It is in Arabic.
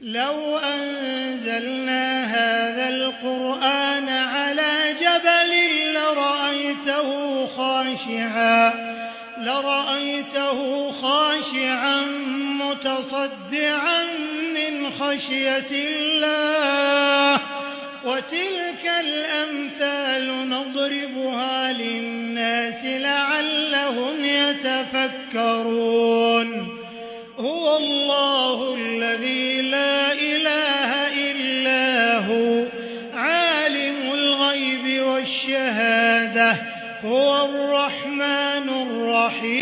لو أنزلنا هذا القرآن على جبل لرأيته خاشعا متصدعا من خشية الله. وتلك الأمثال نضربها للناس لعلهم يتفكرون. هو الله الذي لا إله إلا هو عالم الغيب والشهادة، هو الرحمن الرحيم.